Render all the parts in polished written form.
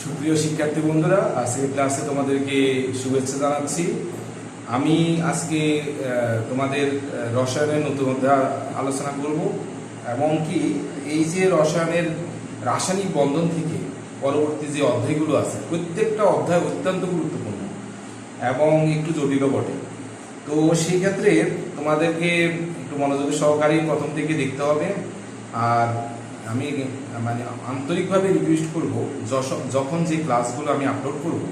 সুপ্রিয় শিক্ষার্থী বন্ধুরা, আজকের ক্লাসে তোমাদেরকে শুভেচ্ছা জানাচ্ছি। আমি আজকে তোমাদের রসায়নের নতুন অধ্যায় আলোচনা করব এবং কি এই যে রসায়নের রাসায়নিক বন্ধন থেকে পরবর্তী যে অধ্যায়গুলো আছে প্রত্যেকটা অধ্যায় অত্যন্ত গুরুত্বপূর্ণ এবং একটু জটিলও বটে। তো সেই ক্ষেত্রে তোমাদেরকে একটু মনোযোগ সহকারে প্রথম থেকে দেখতে হবে। আর আমি মানে আন্তরিকভাবে রিকোয়েস্ট করব, যখন যে ক্লাসগুলো আমি আপলোড করব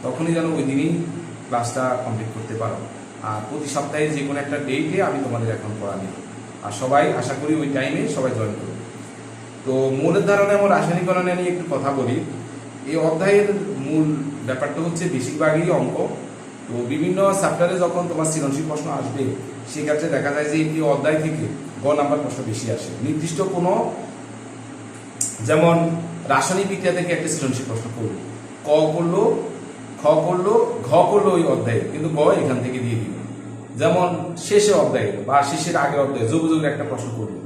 তখনই যেন ওই দিনই ক্লাসটা কমপ্লিট করতে পারো। আর প্রতি সপ্তাহে যে কোনো একটা ডেটে আমি তোমাদের এখন পড়া নিব, আর সবাই আশা করি ওই টাইমে সবাই জয়েন করবে। তো মূলের ধারণা এবং রাসায়নিক গণনা নিয়ে একটু কথা বলি। এই অধ্যায়ের মূল ব্যাপারটা হচ্ছে বেশিরভাগই অঙ্ক। তো বিভিন্ন চ্যাপ্টারে যখন তোমার সৃজনশীল প্রশ্ন আসবে সেক্ষেত্রে দেখা যায় যে এই অধ্যায় থেকে গ নাম্বার প্রশ্ন বেশি আসে। নির্দিষ্ট কোনো, যেমন রাসায়নিক বিক্রিয়া থেকে একটা সৃজনশীল প্রশ্ন করলো, ক করলো, খ করলো, ঘ করলো ওই অধ্যায়ে, কিন্তু গ এখান থেকে দিয়ে দিল। যেমন শেষে অধ্যায়ে বা শেষের আগে অধ্যায়ে যোগ যোগের একটা প্রশ্ন করলো,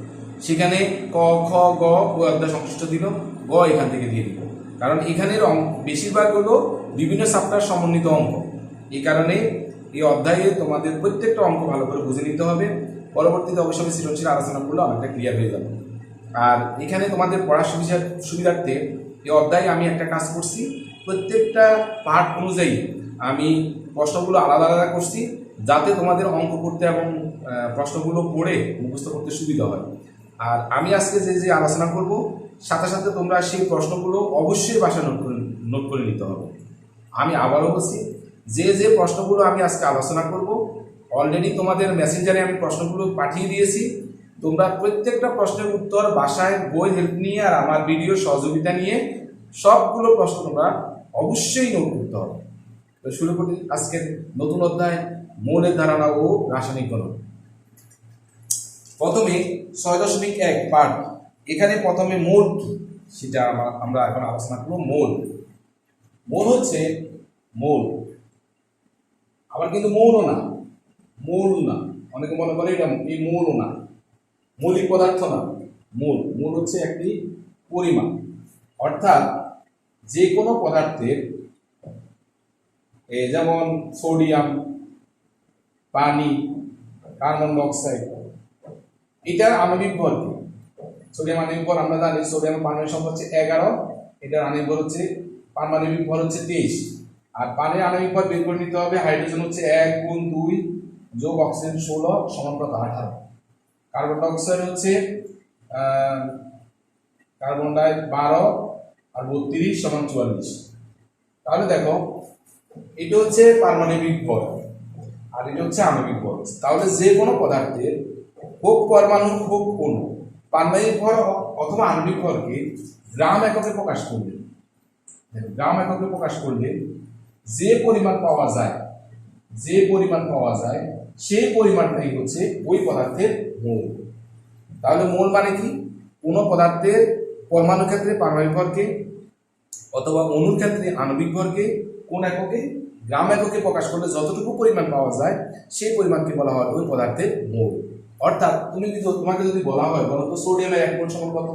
সেখানে ক খ গ ওই অধ্যায় সংশ্লিষ্ট দিল, গ এখান থেকে দিয়ে দিল। কারণ এখানের বেশিরভাগ হলো বিভিন্ন চ্যাপ্টার সমন্বিত অঙ্ক। এই কারণে এই অধ্যায়ে তোমাদের প্রত্যেকটা অঙ্ক ভালো করে বুঝে নিতে হবে। পরবর্তীতে অবশ্যই সৃজনশীল আলোচনা করলে অনেকটা ক্লিয়ার হয়ে যাবে। আর এখানে তোমাদের পড়ার সুবিধার্থে এই অধ্যায়ে আমি একটা কাজ করছি, প্রত্যেকটা পার্ট অনুযায়ী আমি প্রশ্নগুলো আলাদা আলাদা করছি, যাতে তোমাদের অঙ্ক করতে এবং প্রশ্নগুলো পড়ে মুখস্থ করতে সুবিধা হয়। আর আমি আজকে যে যে আলোচনা করব সাথে সাথে তোমরা সেই প্রশ্নগুলো অবশ্যই বাসায় নোট করে নিতে হবে। আমি আবারও বলছি, যে যে প্রশ্নগুলো আমি আজকে আলোচনা করব অলরেডি তোমাদের মেসেঞ্জারে আমি প্রশ্নগুলো পাঠিয়ে দিয়েছি। তোমরা প্রত্যেকটা প্রশ্নের উত্তর বাসায় বই হেল্প নিয়ে আর আমার ভিডিও সহযোগিতা নিয়ে সবগুলো প্রশ্ন তোমরা অবশ্যই নোট করতে হবে। তো শুরু করি আজকের নতুন অধ্যায়, মৌলের ধারণা ও রাসায়নিক গণনা। প্রথমে 6.1 পার্ট। এখানে প্রথমে মৌল কি সেটা আমরা এখন আলোচনা করব। মৌল হচ্ছে মৌল, আবার কিন্তু মৌলও না, অনেকে মনে করে এটা এই মৌলও না, মৌলিক পদার্থ না। মূল হচ্ছে একটি পরিমাণ, অর্থাৎ যে কোনো পদার্থের, যেমন সোডিয়াম, পানি, কার্বন ডাইঅক্সাইড, এটার আণবিক ভর কি? সোডিয়াম আণবিক ভর আমরা জানি, সোডিয়াম পারমাণবিক সংখ্যা হচ্ছে 11, এটার আণবিক ভর হচ্ছে, পারমাণবিক ভর হচ্ছে 23। আর পানির আণবিক ভর বের করে নিতে হবে। হাইড্রোজেন হচ্ছে 1 গুণ 2 যোগ অক্সিজেন 16 সমান 18। কার্বন ডাইঅক্সাইড হচ্ছে কার্বন ডাই 12 আর 32 সমান 44। তাহলে দেখো, এটা হচ্ছে পারমাণবিক ভর আর এটা হচ্ছে আণবিক ভর। তাহলে যে কোনো পদার্থের হোক পরমাণু হোক অণু, পারমাণবিক ভর অথবা আণবিক ভরকে গ্রাম এককে প্রকাশ করলে, যে পরিমাণ পাওয়া যায় সেই পরিমাণটাই হচ্ছে ওই পদার্থের মোল। তাহলে মোল মানে কি? কোন পদার্থের পরমাণু ক্ষেত্রে পারমাণবিক ভরকে অথবা অণুর ক্ষেত্রে আণবিক ভরকে কোন এককে, গ্রাম এককে প্রকাশ করলে যতটুকু পরিমাণ পাওয়া যায় সেই পরিমাণকে বলা হয় ওই পদার্থের মোল। অর্থাৎ তোমাকে যদি বলা হয় বলো তো সোডিয়ামের 1 মোল সমান কত,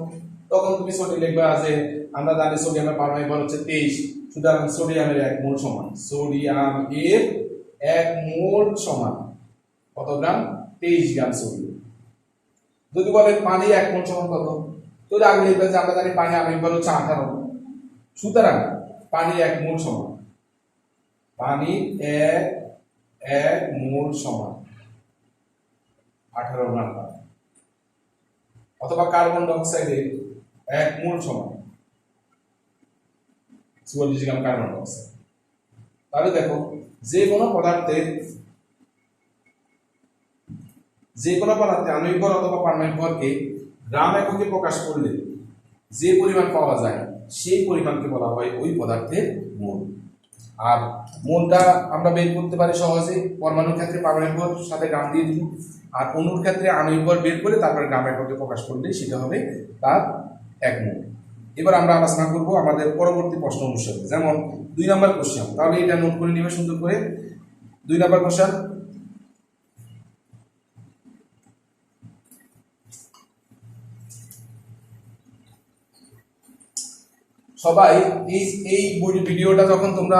তখন তুমি সোডিয়াম লিখবে যে আমরা জানি সোডিয়ামের পারমাণবিক ভর হচ্ছে 23, সুতরাং সোডিয়ামের 1 মোল সমান, সোডিয়াম এর 1 মোল সমান কত গ্রাম? 23 গ্রাম সোডিয়াম। যদি বলে পানি 1 মোল সমান কত, তো আগে লিখবে যে আমরা জানি পানি আণবিক ভর হচ্ছে 18, সুতরাং পানি 1 মোল সমান, পানি 1 মোল সমান 18 গ্রাম। অথবা কার্বন ডাইঅক্সাইডের 1 মোল সমান 44 গ্রাম কার্বন ডাইঅক্সাইড। তাহলে দেখো, যে কোনো পদার্থে আণবিক ভর অথবা পারমাণবিক ভরকে গ্রাম এককে প্রকাশ করলে যে পরিমাণ পাওয়া যায় সেই পরিমাণকে বলা হয় ওই পদার্থের মোল। আর মোলটা আমরা বের করতে পারি সহজে, পরমাণুর ক্ষেত্রে পারমাণবিক ভর সাথে গ্রাম দিয়ে দিব, আর অণুর ক্ষেত্রে আণবিক ভর বের করে তারপর গ্রাম এককে প্রকাশ করলে সেটা হবে তার 1 মোল। এবার আমরা আলোচনা করব আমাদের পরবর্তী প্রশ্ন অনুসারে, যেমন 2 নম্বর কোশ্চেন। তাহলে এটা নোট করে নিবে সুন্দর করে। 2 নম্বর কোশ্চেন, সবাই এই এই ভিডিওটা যখন তোমরা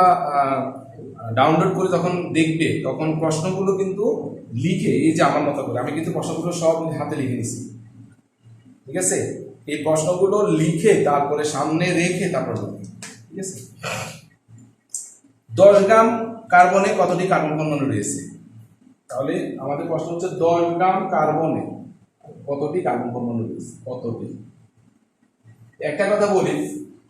ডাউনলোড করে যখন দেখবে তখন প্রশ্নগুলো কিন্তু লিখে, এই যে আমার মতো করে আমি কিন্তু প্রশ্নগুলো সব হাতে লিখে নিছি, ঠিক আছে? এই প্রশ্নগুলো লিখে তারপরে সামনে রেখে তারপর লিখবে, ঠিক আছে? 10 গ্রাম কার্বনে কতটি কার্বন পরমাণু রয়েছে? তাহলে আমাদের প্রশ্ন হচ্ছে 10 গ্রাম কার্বনে কতটি কার্বন পরমাণু রয়েছে, কতটি? একটা কথা বলি,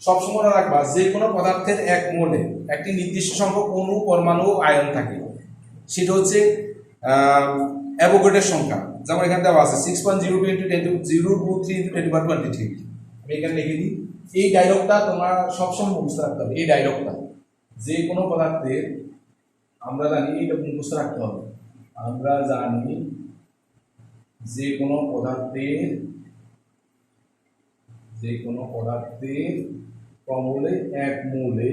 সবসময় মনে রাখবা যে কোনো পদার্থের এক মোলে একটি নির্দিষ্ট সংখ্যক অণু, পরমাণু, আয়ন থাকে। সেটা হচ্ছে অ্যাভোগাড্রোর সংখ্যা। যেমন এখানে দেওয়া আছে 6.02 × 10⁻⁵ × 10⁻23। আমি এখানে লিখে দিই। এই ডায়লগটা তোমরা সবসময় মুখস্থ রাখতে হবে। এই ডায়লগটা যে কোনো পদার্থের, আমরা জানি এটা মুখস্থ রাখতে হবে। আমরা জানি যে কোনো পদার্থের কমলে এক মূলে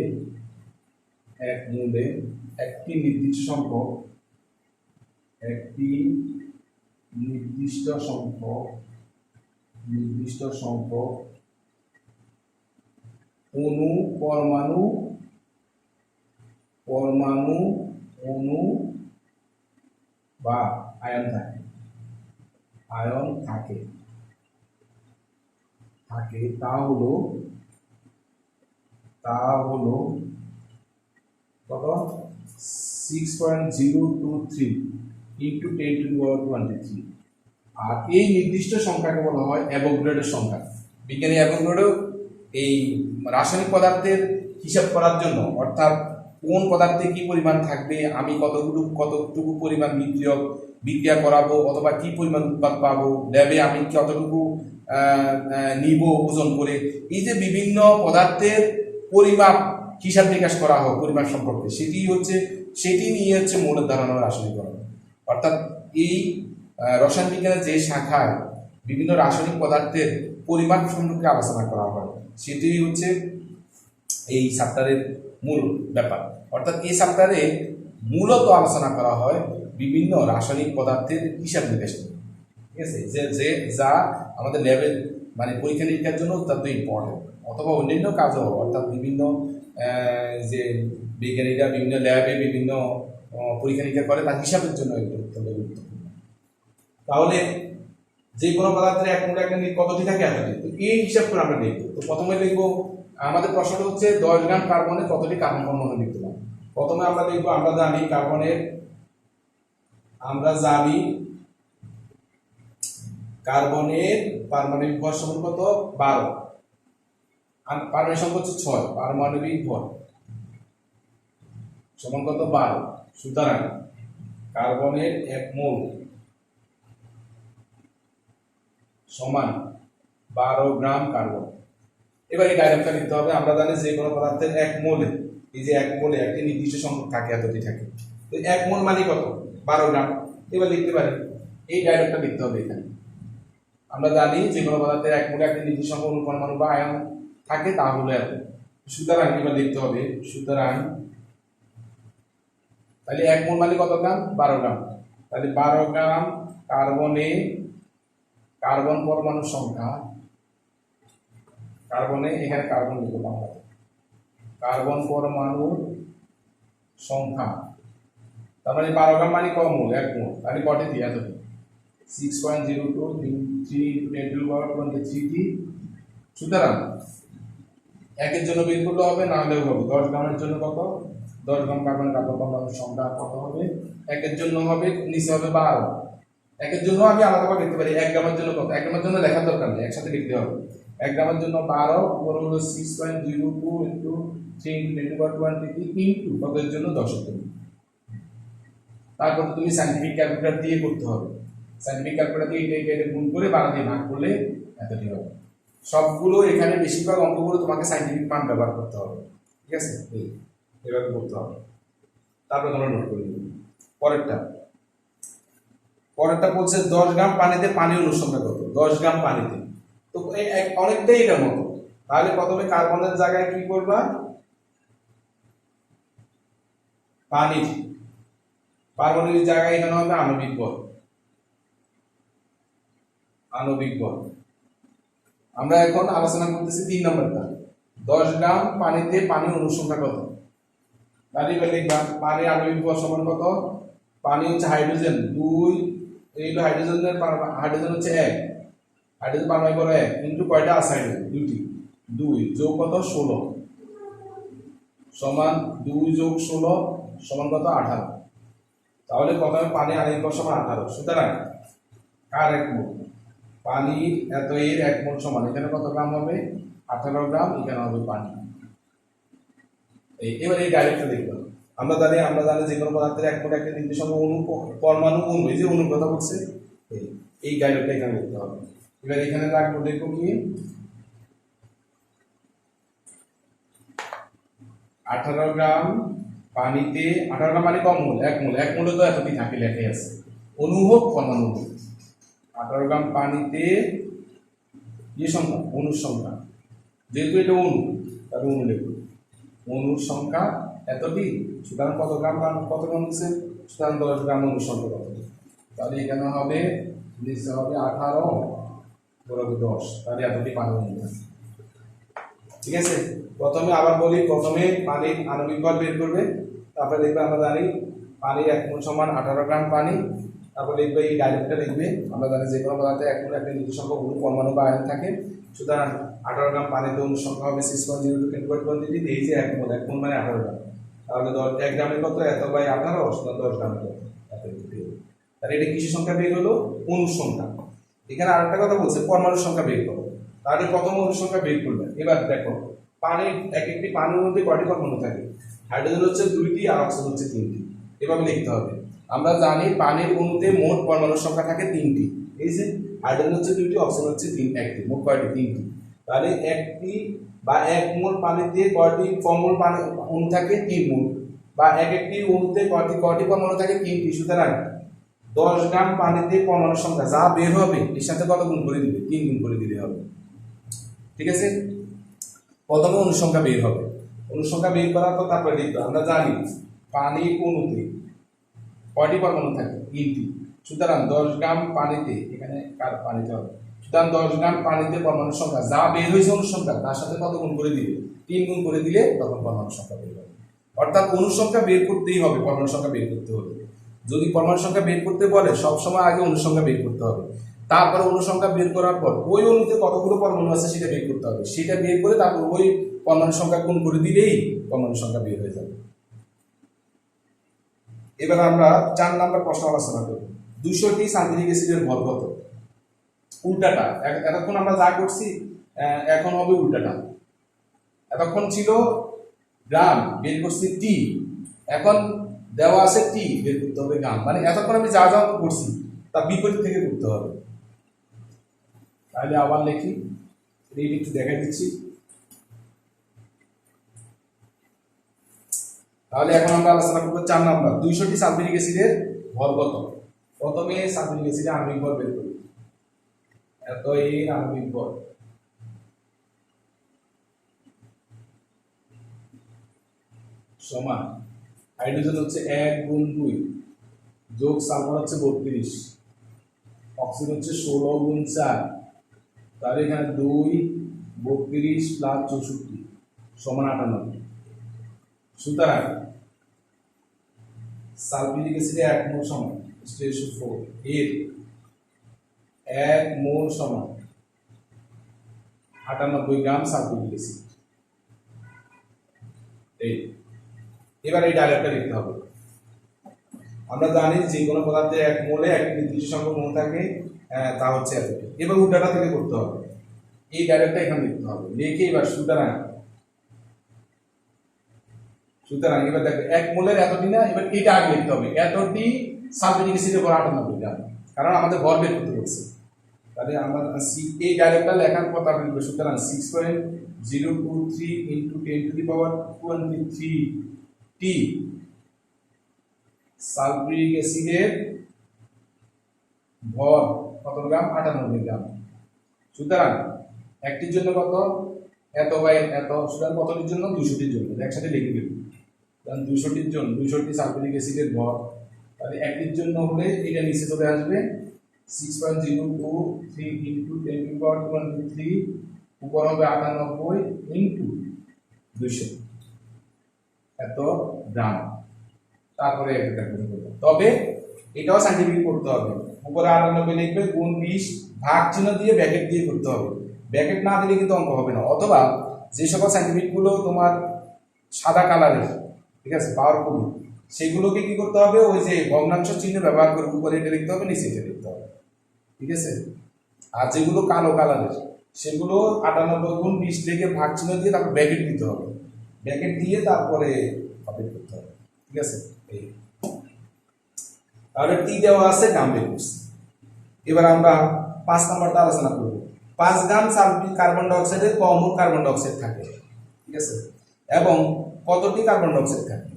একটি নির্দিষ্ট সংখ্যক অণু, পরমাণু বা আয়ন থাকে তা হলো কত? 6.023 × 10⁻23। আর এই নির্দিষ্ট সংখ্যাকে বলা হয় অ্যাভোগাড্রোর সংখ্যা। বিজ্ঞানী অ্যাভোগাড্রো এই রাসায়নিক পদার্থের হিসাব করার জন্য, অর্থাৎ কোন পদার্থে কি পরিমাণ থাকবে, আমি কতটুকু পরিমাণ বিক্রিয়া করাবো, অথবা কি পরিমাণ উৎপাদ পাবো, ল্যাবে আমি কতটুকু নিব ওজন করে, এই যে বিভিন্ন পদার্থের পরিমাপ হিসাব নিকাশ করা হয় পরিমাপ সম্পর্কে, সেটি নিয়ে হচ্ছে মৌলের ধারণা রাসায়নিকরণ। অর্থাৎ এই রসায়ন বিজ্ঞানের যে শাখায় বিভিন্ন রাসায়নিক পদার্থের পরিমাপ সম্পর্কে আলোচনা করা হয়, সেটি হচ্ছে এই চ্যাপ্টারের মূল ব্যাপার। অর্থাৎ এই চ্যাপ্টারে মূলত আলোচনা করা হয় বিভিন্ন রাসায়নিক পদার্থের হিসাব নিকাশ, ঠিক আছে? যা আমাদের ল্যাবে মানে পরীক্ষা নিরীক্ষার জন্য অত্যন্ত ইম্পর্টেন্ট, অথবা অন্যান্য কাজও, অর্থাৎ বিভিন্ন যে বিজ্ঞানীরা বিভিন্ন ল্যাবে বিভিন্ন পরীক্ষা নিরীক্ষা করে তার হিসাবের জন্য এগুলো অত্যন্ত গুরুত্বপূর্ণ। তাহলে যে কোনো পদার্থের এক মোলে একটা কতটি থাকে, এতটি। তো এই হিসাব করে আমরা লিখবো। তো প্রথমে লিখবো, আমাদের প্রশ্নটা হচ্ছে 10 গ্রাম কার্বনে কতটি কার্বন পরমাণু বিদ্যমান। প্রথমে আমরা লিখবো, আমরা জানি কার্বনের পারমাণবিক ভর সমান কত? 12। পারমাণবিক সংখ্যা হচ্ছে 6, পারমাণবিক ভর সমান কত? 12। সুতরাং কার্বনের এক মোল সমান 12 গ্রাম কার্বন। এবার এই ডায়গ্রামটা লিখতে হবে। আমরা জানি যে কোনো পদার্থের এক মোলে, এই যে এক মোলে একটি নির্দিষ্ট সংখ্যক থাকে, এতটি থাকে। তো এক মোল মানে কত? 12 গ্রাম। এবার লিখতে পারি, এই ডায়গ্রামটা লিখতে হবে এখানে। আমরা জানি যে কোনো পদার্থের এক মোলে একটি নির্দিষ্ট সংখ্যক অণু, পরমাণু বা আয়ন থাকে, তা হলো এত। সুতরাং এবার লিখতে হবে, তাহলে এক মোল মানে কত গ্রাম? 12 গ্রাম। তাহলে 12 গ্রাম কার্বন পরমাণুর সংখ্যা, এখানে কার্বন লিখলাম, কার্বন পরমাণুর সংখ্যা, তার মানে 12 গ্রাম মানে কম মোল, এক মোল। তাহলে কটি দিয়ে? এতটি। 6.02 × 10⁻23। সুতরাং একের জন্য বের করলে হবে, না হলেও হবে। 10 গ্রামের জন্য কত? 10 গ্রাম কার্বন পরমাণুর সংখ্যা কত হবে? একের জন্য হবে, নিচে হবে 12। একের জন্য আমি আলাদাভাবে লিখতে পারি। 1 গ্রামের জন্য কত? 1 গ্রামের জন্য লেখার দরকার নেই, একসাথে লিখতে হবে। 1 গ্রামের জন্য 12, উপর হলো 6.02 × 10⁻23 ইনটু কতের জন্য? 10 এর জন্য। তারপর তুমি সায়েন্টিফিক ক্যালকুলেটর দিয়ে করতে হবে। সায়েন্টিফিক ক্যালকুলেটর দিয়ে এটা গুণ করে 12 দিয়ে ভাগ করলে এতটি হবে। সবগুলো এখানে বেশিরভাগ অঙ্কগুলো তোমাকে সায়েন্টিফিক মান ব্যবহার করতে হবে, ঠিক আছে? এভাবে করতে হবে। তারপর তোমরা নোট করে নিবে। পরেরটা বলছে 10 গ্রাম পানিতে পানি অণুর সংখ্যা কত? 10 গ্রাম পানিতে তো অনেকটাই এটার মতো। তাহলে প্রথমে কার্বনের জায়গায় কি করবা? পারমাণবিক জায়গায় এখানে হবে আণবিক বল। আমরা এখন আলোচনা করতেছি 3 নম্বরটা। 10 গ্রাম পানিতে পানি অণুর সংখ্যা কত? তাহলে এবার লিখবা পানির আণবিক ভর সমান কত? পানি হচ্ছে হাইড্রোজেন 2, এই হাইড্রোজেন হচ্ছে 1, হাইড্রোজেন পারমাণবিক ভর 1 ইনটু কয়টা আছে হাইড্রোজেন? 2টি, 2 যোগ কত? 16 সমান 2 যোগ 16 সমান কত? 18। তাহলে প্রথমে পানি আণবিক ভর সমান 18। সুতরাং কার 1 মোল? পানির এত এর 1 মোল সমান এখানে কত গ্রাম হবে? 18 গ্রাম, এখানে হবে পানি। এবার এই ডাইরেক্টটা দেখব। আমরা জানি যে কোনো পদার্থের 1 মোল একটা নির্দিষ্ট অণু, পরমাণু, অণু, এই যে অণুর কথা বলছে, এই ডাইরেক্টটা এখানে লিখতে হবে। এবার এখানে রাখবো, দেখো কি 18 গ্রাম পানিতে, 18 গ্রাম পানি কম মোল, 1 মোল, 1 মোলে তো এতটি থাকে লেখাই আছে, অণু হোক পরমাণু হোক। 18 গ্রাম পানিতে কি সংখ্যা? অণুর সংখ্যা, যেহেতু এটা অণু তাহলে অণু লিখব, অণুর সংখ্যা এতটি। সুতরাং কত গ্রাম হচ্ছে? সুতরাং 10 গ্রাম অণুর সংখ্যা কত? তাহলে এখানে হবে নিচে হবে 18 বরাবর 10, তাহলে এতটি পানি অণু। ঠিক আছে, প্রথমে আবার বলি, প্রথমে পানির আণবিক ভর বের করবে, তারপরে দেখবে আমরা জানি পানির 1 মোল সমান 18 গ্রাম পানি, তারপরে লিখবে এই ডাইরেক্টটা লিখবে। আমরা জানি যে কোনো পদার্থে 1 মোল একটা নির্দিষ্ট সংখ্যক অণু, পরমাণু বা আয়ন থাকে। সুতরাং 18 গ্রাম পানিতে অণুর সংখ্যা হবে 6.02 10 কোয়ান্টিটি। এই যে 1 মোল, 1 মোল মানে 18 গ্রাম, তাহলে 1 গ্রামের কত? এত বাই 18, সুতরাং 10 গ্রাম কত? তাহলে এটা কিসের সংখ্যা বের হলো? অণুর সংখ্যা। এখানে আরেকটা কথা বলছে, পরমাণুর সংখ্যা বের করো। তাহলে প্রথম অণুর সংখ্যা বের করবে। এবার দেখো পানির একটি পানির মধ্যে কয়টি পরমাণু থাকে? হাইড্রোজেন হচ্ছে 2টি আর অক্সিজেন হচ্ছে 3টি। এভাবে লিখতে হবে। আমরা জানি পানির অণুতে মোট পরমাণুর সংখ্যা থাকে 3টি। এই যে হাইড্রোজেন হচ্ছে 2টি, অক্সিজেন হচ্ছে 1টি, মোট কয়টি? 3টি। তাহলে একটি বা 1 মোল পানিতে কয়টি পরমাণু পানি অণু থাকে? 3 মোল। বা একটি অণুতে কয়টি পরমাণু থাকে? 3টি। সুতরাং 10 গ্রাম পানিতে পরমাণুর সংখ্যা যা বের হবে এর সাথে কত গুণ করে দিবে? 3 গুণ করে দিলে হবে। ঠিক আছে, প্রথমে অনুসংখ্যা বের হবে। অনুসংখ্যা বের করার পর তারপরে লিখতে, আমরা জানি পানির অণুতে কয়টি পরমাণু থাকে? 3টি। সুতরাং 10 গ্রাম পানিতে, এখানে কার পানিতে হবে, সুতরাং 10 গ্রাম পানিতে পরমাণুর সংখ্যা যা বের হয়েছে অনুসংখ্যা, তার সাথে কত গুণ করে দিবে? 3 গুণ করে দিলে তখন পরমাণুর সংখ্যা বের হবে। অর্থাৎ অনুসংখ্যা বের করতেই হবে, পরমাণুর সংখ্যা বের করতে হবে। যদি পরমাণুর সংখ্যা বের করতে বলে সবসময় আগে অনুসংখ্যা বের করতে হবে, তারপরে অনুসংখ্যা বের করার পর ওই অণুতে কতগুলো পরমাণু আছে সেটা বের করতে হবে, সেটা বের করে তারপর ওই পরমাণুর সংখ্যা গুণ করে দিলেই পরমাণুর সংখ্যা বের হয়ে যাবে। এবার আমরা 4 নাম্বার প্রশ্ন আলোচনা করব। 200টি সালফিউরিক অ্যাসিডের ভর কত? উল্টাটা, এতক্ষণ আমরা যা করছি এখন হবে উল্টাটা। এতক্ষণ ছিল গ্রাম, বের করছি টি, এখন দেওয়া আছে টি, বের করতে হবে গ্রাম। মানে এতক্ষণ আমি যা যা করছি তা বিপরীত থেকে করতে হবে। তাহলে আবার লিখি, এইটা একটু দেখা দিচ্ছি। তাহলে এখন আমরা আলোচনা করবো 4 নাম্বার, 200টি সালফিউরিক অ্যাসিডের ভর কত? প্রথমে সালফিউরিক অ্যাসিডের আণবিক ভর বের করি। এত এর আণবিক ভর সমান হাইড্রোজেন হচ্ছে 1 গুণ 2 যোগ সালফার হচ্ছে 32, অক্সিজেন হচ্ছে 16 গুণ 4, তাহলে এখানে 2 32 প্লাস 64 সমান 98। সুতরাং সালফিউরিক অ্যাসিডে 1 মোল সমান 4 এর 1 মোল সমান 98 গ্রাম সালফিউরিক অ্যাসিড। এবার এই ডাইরেক্টটা লিখতে হবে। আমরা জানি যে কোনো পদার্থে 1 মোলে একটি নির্দিষ্ট সংখ্যক মোল থাকে, তা হচ্ছে এতটি। এবার উল্টাটা থেকে করতে হবে, এই ডাইরেক্টটা এখানে লিখতে হবে। লিখে এবার সুতরাং এবার দেখো 1 মোলের এতটি না, এবার এটা আগে লিখতে হবে, এতটি সালফিউরিক অ্যাসিডের ভর 98 গ্রাম, কারণ আমাদের ভর বের করতে বলছে। তাহলে আমরা এই ডাইরেক্টটা লেখার পর তারপরে লিখব, সুতরাং 6.023 into 10 to the power 23 T sulphuric অ্যাসিডের ভর কত গ্রাম? 98 গ্রাম। সুতরাং একটির জন্য কত? এত বাই এত, সুতরাং কতটির জন্য? 200টির জন্য। একসাথে লিখে দেব, কারণ 200টির জন্য 200টি সালফিউরিক অ্যাসিডের ভর, তাহলে একটির জন্য হলে এটা নিচে চলে আসবে 6.023 ইনটু 10 টু দি পাওয়ার 23, উপর হবে 98 ইনটু 200 এত গ্রাম। তারপরে একটা ক্যালকুলেট করবে, তবে এটাও সাইন্টিফিক করতে হবে। উপরে 98 লিখবে, গুণ 20, ভাগ চিহ্ন দিয়ে ব্র্যাকেট দিয়ে করতে হবে। ব্র্যাকেট না দিলে কিন্তু অঙ্ক হবে না। অথবা যে সকল সাইন্টিফিক গুলো তোমার সাদা কালারের, ঠিক আছে, পাওয়ারফুল, সেগুলোকে কি করতে হবে, ওই যে ভগ্নাংশ চিহ্ন ব্যবহার করে উপরে এটা লিখতে হবে, নিচে এটা লিখতে হবে, ঠিক আছে। আর যেগুলো কালো কালারের সেগুলো 98 গুণ 20 থেকে ভাগ চিহ্ন দিয়ে তারপর ব্র্যাকেট দিতে হবে, ব্র্যাকেট দিয়ে তারপরে কপি করতে হবে, ঠিক আছে। এই তাহলে টি দেওয়া আছে, গ্রাম বের করছি। এবার আমরা 5 নাম্বারটা আলোচনা করব। 5 গ্রাম সালফিক কার্বন ডাই অক্সাইডে কম মোল কার্বন ডাই অক্সাইড থাকে, ঠিক আছে, এবং কতটি কার্বন ডাই অক্সাইড থাকে।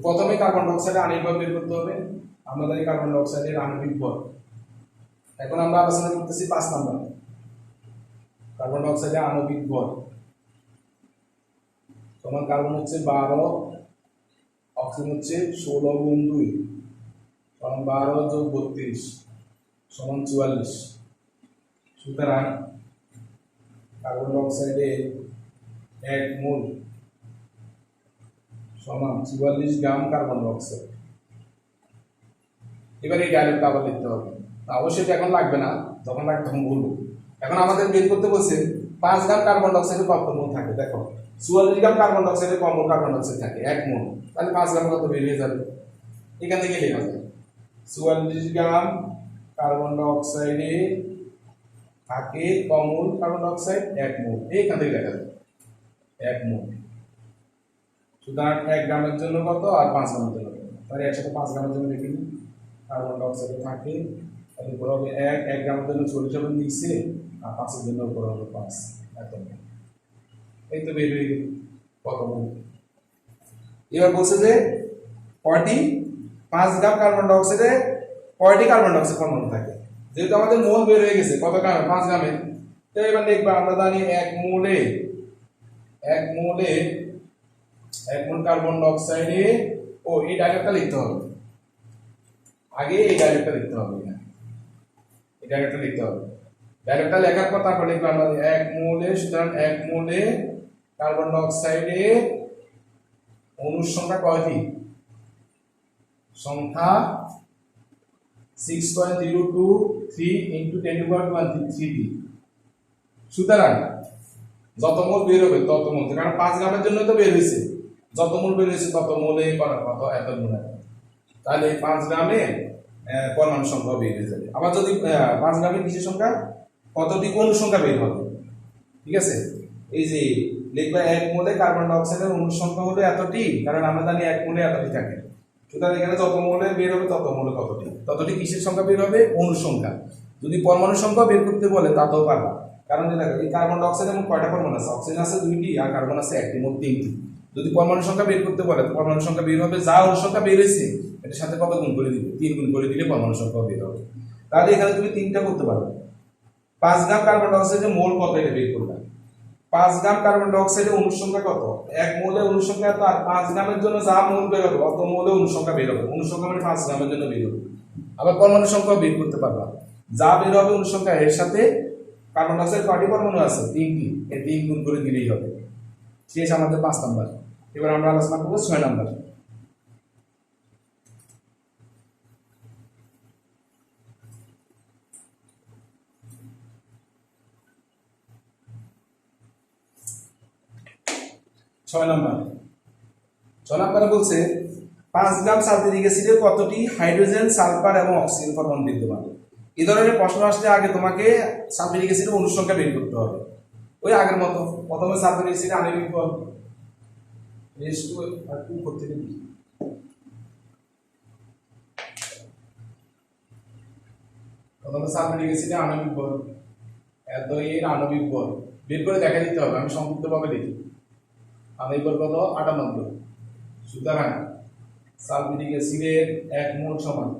প্রথমে কার্বন ডাই অক্সাইডের আণবিক ভর বের করতে হবে। আমরা জানি কার্বন ডাই অক্সাইডের আণবিক ভর। এখন আমরা আলোচনা করতেছি 5 নাম্বার, কার্বন ডাই অক্সাইডের আণবিক ভর সমান কার্বন হচ্ছে 12, অক্সিজেন হচ্ছে 16 গুণ 2 সমান 12 যোগ 32 সমান 44। সুতরাং কার্বন ডাই অক্সাইডের 1 মোল সমান 44 গ্রাম কার্বন ডাই অক্সাইড। এবার এই ডাইরেক্ট আবার লিখতে হবে, অবশ্যই এখন লাগবে না, যখন লাগবে তখন বলবো। এখন আমাদের বের করতে বলছে 5 গ্রাম কার্বন ডাই অক্সাইডে কত মোল থাকে। দেখো 44 গ্রাম কার্বন ডাই অক্সাইডে কম মোল কার্বন ডাই অক্সাইড থাকে 1 মোল, তাহলে 5 গ্রাম কত বের হয়ে যাবে, এখান থেকে লেখা যায় 44 গ্রাম কার্বন ডাই অক্সাইডে থাকে কম মোল কার্বন ডাই অক্সাইড 1 মোল, এইখান থেকে লেখা যায় 1 মোল। সুতরাং 1 গ্রামের জন্য কত আর 5 গ্রামের জন্য কত, তাহলে একসাথে 5 গ্রামের জন্য লিখে নিই। কার্বন ডাই অক্সাইডে থাকে, তাহলে উপর হবে 1 গ্রামের জন্য 40 হবে নিচে, আর 5 এর জন্য উপর হবে 5, এত। এই তো বের হয়ে গেল কত মোল। এবার বলছে যে কয়টি 5 গ্রাম কার্বন ডাই অক্সাইডে কয়টি কার্বন ডাই অক্সাইড পরমাণু থাকে। যেহেতু আমাদের মোল বের হয়ে গেছে কত গ্রামে, 5 গ্রামে, তো এবার দেখবা আমরা জানি 1 মোলে 1 মোল কার্বন ডাই অক্সাইডে, ও এই ডাইরেক্টটা লিখতে হবে, আগে এই ডাইরেক্টটা লিখতে হবে, এই ডাইরেক্টটা লিখতে হবে। ডাইরেক্টটা লেখার পর তারপর লিখবো আমরা 1 মোলে, সুতরাং 1 মোলে কার্বন ডাই অক্সাইডে অণুর সংখ্যা কয়টি, সংখ্যা 6.023 × 10⁻⁻³ সুতরাং যত মোল বের হবে তত মোল, কারণ 5 গ্রামের জন্য তো বের হয়েছে, যত মোল বের হয়েছে তত মোলে করা কত এত গুণ, তাহলে 5 গ্রামে পরমাণু সংখ্যা বের হয়ে যাবে। আবার যদি 5 গ্রামে কিসের সংখ্যা, কতটি অণুর সংখ্যা বের হবে, ঠিক আছে। এই যে লিখবা 1 মোলে কার্বন ডাই অক্সাইডের অণুর সংখ্যা হলো এতটি, কারণ আমরা জানি 1 মোলে এতটি থাকে। সুতরাং এখানে যত মোলে বের হবে তত মোলে কতটি, ততটি কিসের সংখ্যা বের হবে, অণুর সংখ্যা। যদি পরমাণু সংখ্যা বের করতে বলে তাতেও পারবা, কারণ দেখো এই কার্বন ডাই অক্সাইডের মোট কয়টা পরমাণু আছে, অক্সিজেন আছে 2টি আর কার্বন আছে 1টি, মোট 3টি। যদি পরমাণু সংখ্যা বের করতে বলে তো পরমাণু সংখ্যা বের হবে, যা অণু সংখ্যা বের হয়েছে এর সাথে কত গুণ করে দিবে, 3 গুণ করে দিলে পরমাণু সংখ্যা বের হবে। তাহলে এখানে তুমি 3টা করতে পারবে। 5 গ্রাম কার্বন ডাই অক্সাইডের মোল কত এটা বের করবে। 5 গ্রাম কার্বন ডাই অক্সাইডের অণুর সংখ্যা কত, 1 মোলে অণুর সংখ্যা এত, আর 5 গ্রামের জন্য যা মোল বের হবে অত মোলে অণুর সংখ্যা বের হবে। অণুর সংখ্যা মানে 5 গ্রামের জন্য বের হবে। আবার পরমাণু সংখ্যা বের করতে পারবা, যা বের হবে অণুর সংখ্যা এর সাথে কার্বন ডাই অক্সাইড কয়টি পরমাণু আছে, 3টি, এই 3 গুণ করে দিলেই হবে। শেষ আমাদের 5 নাম্বার। এবার আমরা আলোচনা করব 6 নাম্বার। ছয় নম্বরে বলছে 5 গ্রাম সালফিউরিক অ্যাসিডে কতটি হাইড্রোজেন, সালফার এবং অক্সিজেন পরমাণু বিদ্যমান। এই ধরনের প্রশ্ন আসলে আগে তোমাকে সালফিউরিক অ্যাসিডের অণুর সংখ্যা বের করতে হবে, ওই আগের মতো। প্রথমে সালফিউরিক অ্যাসিডের আণবিক ভর H2 আর 2 করতে দিই, প্রথমে সালফিউরিক অ্যাসিডের আণবিক ভর, এত এর আণবিক ভর বের করে দেখা দিতে হবে। আমি সংক্ষিপ্তভাবে লিখি, আণবিক ভর কত 98। সুতরাং সালফিউরিক অ্যাসিডের 1 মোল সমান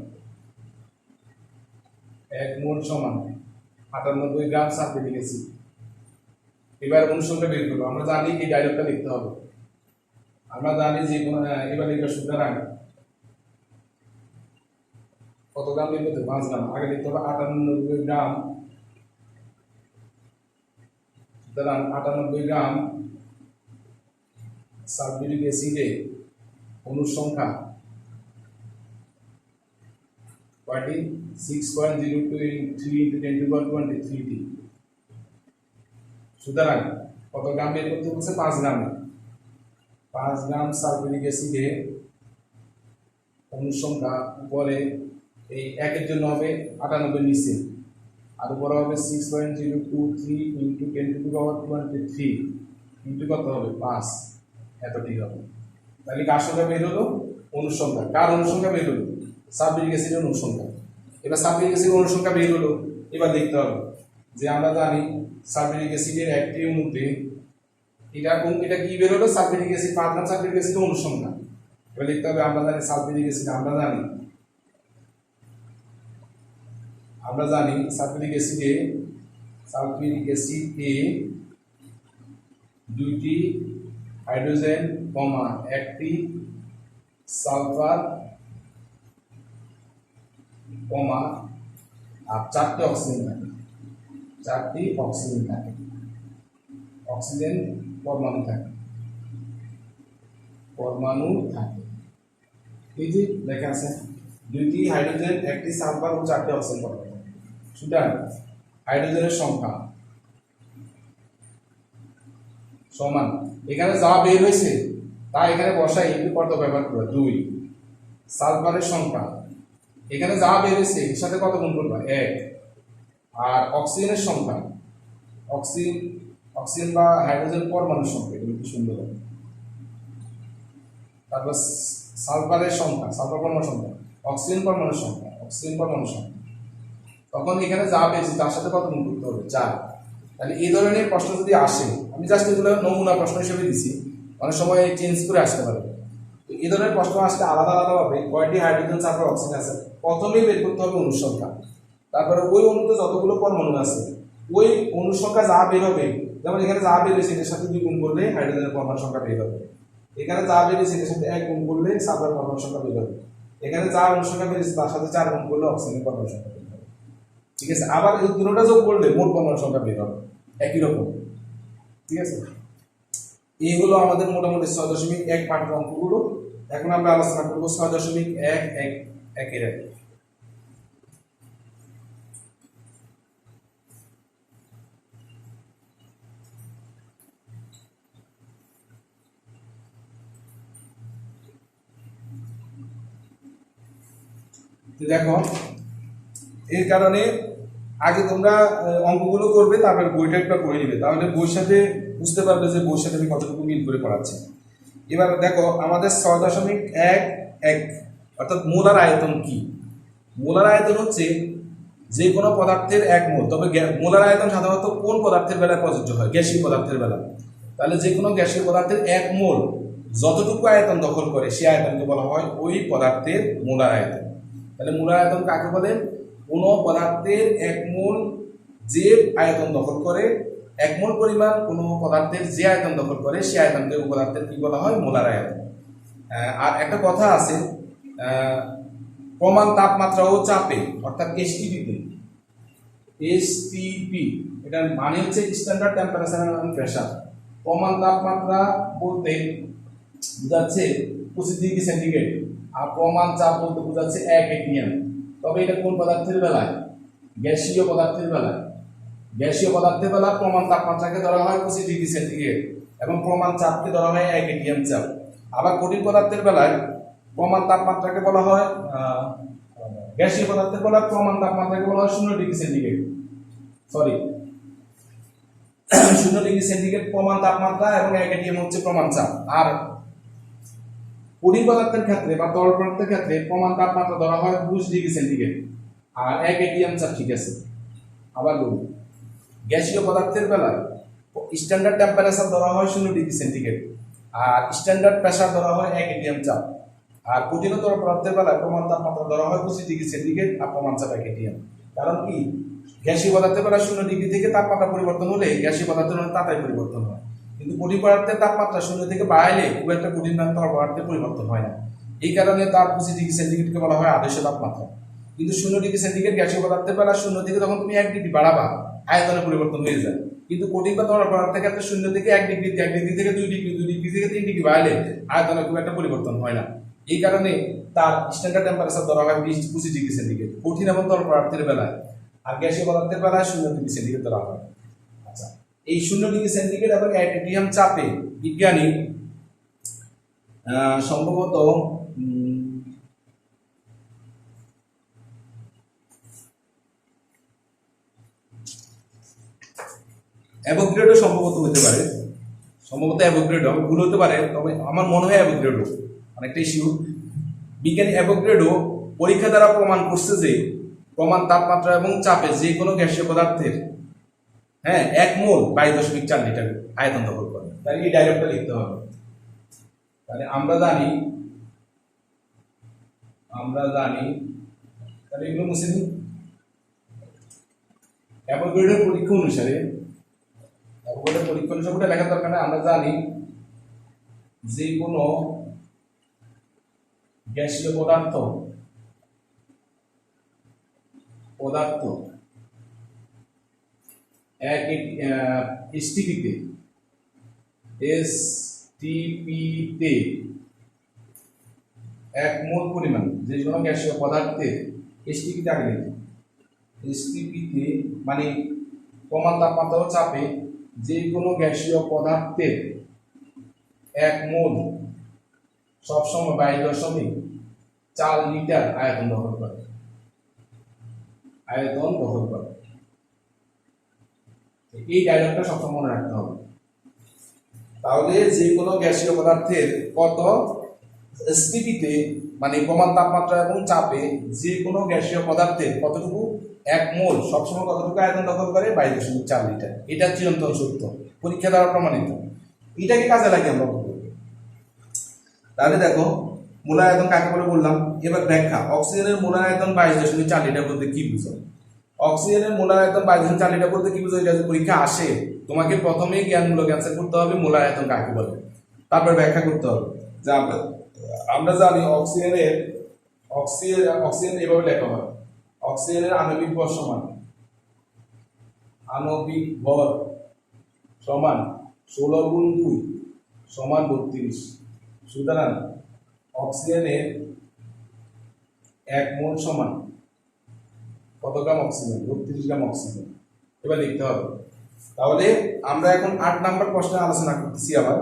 98 গ্রাম সালফিউরিক অ্যাসিড। এবার অণু সংখ্যা বের করবো, আমরা জানি এই ডাইরেক্টটা লিখতে হবে, আমরা জানি যে এবার লিখবো। সুতরাং কত গ্রাম বের করতে হবে? 5 গ্রাম। আগে লিখতে হবে 98 গ্রাম। সুতরাং 98 গ্রাম সালফিউরিক অ্যাসিডে অণুর সংখ্যা কয়টি? 6.023 into 10⁻23টি। সুতরাং কত গ্রাম বের করতে বলছে? 5 গ্রামে। 5 গ্রাম সালফিউরিক অ্যাসিডে অণুর সংখ্যা উপরে এই একের জন্য হবে 98 নিচে, আর উপরে হবে 6.023 into 10⁻23 ইন্টু কত হবে? 5। এত ঠিক হবে। তাহলে কার সংখ্যা বের হলো? অণুর সংখ্যা। কার অণুর সংখ্যা বের হলো? সালফিউরিক অ্যাসিডের অণুর সংখ্যা। এবার সালফিউরিক অ্যাসিডের অণুর সংখ্যা বের হলো, এবার দেখতে হবে যে আমরা জানি সালফিউরিক অ্যাসিডের একটি অণুতে এটা কি বের হলো? সালফিউরিক অ্যাসিড, 5 গ্রাম সালফিউরিক অ্যাসিডের অণুর সংখ্যা। এবার লিখতে হবে আমরা জানি সালফিউরিক অ্যাসিড, আমরা জানি সালফিউরিক অ্যাসিডে দুইটি হাইড্রোজেন কমা একটি সালফার কমা আর 4টি অক্সিজেন থাকে। 4টি অক্সিজেন থাকে, অক্সিজেন পরমাণু থাকে। এই যে লেখা আছে দুইটি হাইড্রোজেন, একটি সালফার ও 4টি অক্সিজেন পরমাণু। সুতরাং হাইড্রোজেনের সংখ্যা সমান এখানে যা বের হয়েছে তা এখানে বসাই ইনটু কত ব্যবহার করবে? 2। সালফারের সংখ্যা এখানে যা বের হয়েছে এর সাথে কত গুণ করবে? 1। আর অক্সিজেনের সংখ্যা, অক্সিজেন বা হাইড্রোজেন পরমাণুর সংখ্যা, এগুলো কি সুন্দর হবে। তারপর সালফারের সংখ্যা, সালফার পরমাণুর সংখ্যা, অক্সিজেন পরমাণুর সংখ্যা, তখন এখানে যা পেয়েছি তার সাথে কত গুণ করতে হবে? 4। তাহলে এই ধরনের প্রশ্ন যদি আসে, আমি জাস্ট এগুলো নমুনা প্রশ্ন হিসেবে দিছি, অনেক সময় চেঞ্জ করে আসতে পারে। তো এই ধরনের প্রশ্ন আসলে আলাদা ভাবে কয়টি হাইড্রোজেন, সালফার, অক্সিজেন আছে প্রথমেই বের করতে হবে অণুর সংখ্যা। তারপরে ওই অণুতে যতগুলো পরমাণু আছে ওই অণুর সংখ্যা যা বের হবে, যেমন এখানে যা বের হয়েছে এটার সাথে 2 গুণ করলে হাইড্রোজেনের পরমাণু সংখ্যা বের হবে। এখানে যা বের হয়েছে এটার সাথে 1 গুণ করলে সালফার পরমাণু সংখ্যা বের হবে। এখানে যা অণুর সংখ্যা বের হয়েছে তার সাথে 4 গুণ করলে অক্সিজেনের পরমাণু সংখ্যা বের হবে। ঠিক আছে, আবার এই দুটোটা যোগ করলে মোট পরমাণু সংখ্যা বের হবে একই রকম। ঠিক আছে, এই হলো আমাদের মোটামুটি 6.1 পাঠের অঙ্কগুলো। এখন আমরা আলোচনা করব 6.1 এর। দেখো, এর কারণে আগে তোমরা অঙ্কগুলো করবে, তারপর বইটা একটা পড়ে নিবে, তাহলে বইয়ের সাথে বুঝতে পারবে যে বইয়ের সাথে আমি কতটুকু মিল করে পড়াচ্ছি। এবার দেখো আমাদের 6.11 অর্থাৎ মোলার আয়তন কি? মোলার আয়তন হচ্ছে যে কোনো পদার্থের 1 মোল। তবে মোলার আয়তন সাধারণত কোন পদার্থের বেলায় প্রযোজ্য হয়? গ্যাসীয় পদার্থের বেলায়। তাহলে যে কোনো গ্যাসীয় পদার্থের 1 মোল যতটুকু আয়তন দখল করে সেই আয়তনকে বলা হয় ওই পদার্থের মোলার আয়তন। তাহলে মোলার আয়তন কাকে বলে? কোনো পদার্থের 1 মোল যে আয়তন দখল করে, 1 মোল পরিমাণ কোনো পদার্থের যে আয়তন দখল করে সেই আয়তনকে ওই পদার্থের কি বলা হয়? মোলার আয়তন। আর একটা কথা আছে, প্রমাণ তাপমাত্রা ও চাপে অর্থাৎ এসটিপি, এটার মানে হচ্ছে স্ট্যান্ডার্ড টেম্পারেচার এন্ড প্রেসার। প্রমাণ তাপমাত্রা বলতে বোঝাচ্ছে 25 ডিগ্রি সেন্টিগ্রেড, আর প্রমাণ চাপ বলতে বোঝাচ্ছে 1 atm। তবে এটা কোন পদার্থের বেলায়? গ্যাসীয় পদার্থের বেলায়। গ্যাসীয় পদার্থের বেলায় প্রমাণ তাপমাত্রাকে ধরা হয় 25 ডিগ্রি সেন্টিগ্রেড এবং প্রমাণ চাপকে ধরা হয় 1 atm চাপ। আবার কঠিন পদার্থের বেলায় প্রমাণ তাপমাত্রাকে বলা হয়, গ্যাসীয় পদার্থের বেলায় প্রমাণ তাপমাত্রাকে বলা হয় 0 ডিগ্রি সেন্টিগ্রেড, 0 ডিগ্রি সেন্টিগ্রেড প্রমাণ তাপমাত্রা এবং 1 atm হচ্ছে প্রমাণ চাপ। আর কঠিন পদার্থের ক্ষেত্রে বা তরল পদার্থের ক্ষেত্রে প্রমাণ তাপমাত্রা ধরা হয় 20 ডিগ্রি সেন্টিগ্রেড আর 1 atm চাপ। ঠিক আছে, আবার বলি, গ্যাসীয় পদার্থের বেলায় স্ট্যান্ডার্ড টেম্পারেচার ধরা হয় 0 ডিগ্রি সেন্টিগ্রেড আর স্ট্যান্ডার্ড প্রেসার ধরা হয় 1 atm চাপ। আর কঠিনতর পদার্থের বেলায় প্রমাণ তাপমাত্রা ধরা হয় 25 ডিগ্রি সেন্টিগ্রেড আর প্রমাণ চাপ 1 atm। কারণ কি? গ্যাসীয় পদার্থের বেলায় 0 ডিগ্রি থেকে তাপমাত্রা পরিবর্তন হলে গ্যাসীয় পদার্থের তাপের পরিবর্তন হয়, কিন্তু কঠিন পদার্থের তাপমাত্রা 0 থেকে বাড়াইলে খুব একটা কঠিন তরল পদার্থের পরিবর্তন হয় না। এই কারণে তার 25 ডিগ্রি সেন্টিগ্রেডকে বলা হয় আদর্শ তাপমাত্রা। কিন্তু 0°C গ্যাসীয় পদার্থের বেলা 0 থেকে যখন তুমি 1 ডিগ্রি বাড়াবা আয়তনের পরিবর্তন হয়ে যায়। কিন্তু কঠিন বা তরল পদার্থের ক্ষেত্রে 0 থেকে 1 ডিগ্রি, 1 ডিগ্রি থেকে 2 ডিগ্রি, 2 ডিগ্রি থেকে 3 ডিগ্রি বাড়লে আয়তনের খুব একটা পরিবর্তন হয় না। এই কারণে তার স্ট্যান্ডার্ড টেম্পারেচার ধরা হয় 25°C কঠিন এবং তরল পদার্থের বেলায়, আর গ্যাসীয় পদার্থের বেলায় 0°C ধরা হয়। আচ্ছা, এই 0°C এবং অ্যাটোমিয়াম চাপে বিজ্ঞানী সম্ভবত অ্যাভোগাড্রো সম্ভবত হতে পারে, সম্ভবত অ্যাভোগাড্রো, ভুল হতে পারে, তবে আমার মনে হয় অ্যাভোগাড্রো অনেকটা ইস্যু। বিজ্ঞানী অ্যাভোগাড্রো পরীক্ষা দ্বারা প্রমাণ করছে যে প্রমাণ তাপমাত্রা এবং চাপে যে কোনো গ্যাসীয় পদার্থের 1 মোল 22.4 লিটার আয়তন দখল করে। তাহলে এই ডায়লগটা লিখতে হবে। তাহলে আমরা জানি তাহলে এগুলো মুছে দিই। অ্যাভোগাড্রোর পরীক্ষা অনুসারে লেখার দরকার নেই। আমরা জানি যে কোনো গ্যাসীয় পদার্থ এসটিপিতে 1 মোল পরিমাণ যে কোনো গ্যাসীয় পদার্থের এসটিপিতে আগে লিখি। এসটিপিতে মানে প্রমাণ তাপমাত্রা ও চাপে যে কোনো গ্যাসীয় পদার্থের 1 মোল সবসময় 22.4 লিটার আয়তন দখল করে। এই ডায়লগটা সবসময় মনে রাখতে হবে। তাহলে যে কোনো গ্যাসীয় পদার্থের কত এসটিপিতে মানে প্রমাণ তাপমাত্রা এবং চাপে যে কোনো গ্যাসীয় পদার্থের কতটুকু 1 মোল সবসময় কতটুকু আয়তন দখল করে 22.4 লিটার। এটা চিরন্তন সত্য, পরীক্ষা দ্বারা প্রমাণিত। এটাকে কাজে লাগে আমরা। তাহলে দেখো মোলার আয়তন কাকে বলে বললাম। এবার ব্যাখ্যা। অক্সিজেনের মোলার আয়তন 22.4 লিটার বলতে কি বুঝো? অক্সিজেনের মোলার আয়তন 22.4 লিটার বলতে কি বুঝো? এটা যদি পরীক্ষা আসে তোমাকে প্রথমেই জ্ঞানমূলক অ্যান্সার করতে হবে মোলার আয়তন কাকে বলে, তারপর ব্যাখ্যা করতে হবে। যে আমরা জানি অক্সিজেন এভাবে লেখা হয়। অক্সিজেনের আণবিক ভর সমান 16 গুণ 2 সমান 32। সুতরাং অক্সিজেনের 1 মোল সমান কত গ্রাম অক্সিজেন? 32 গ্রাম অক্সিজেন। এবার লিখতে হবে। তাহলে আমরা এখন 8 নম্বর প্রশ্নে আলোচনা করতেছি। আবার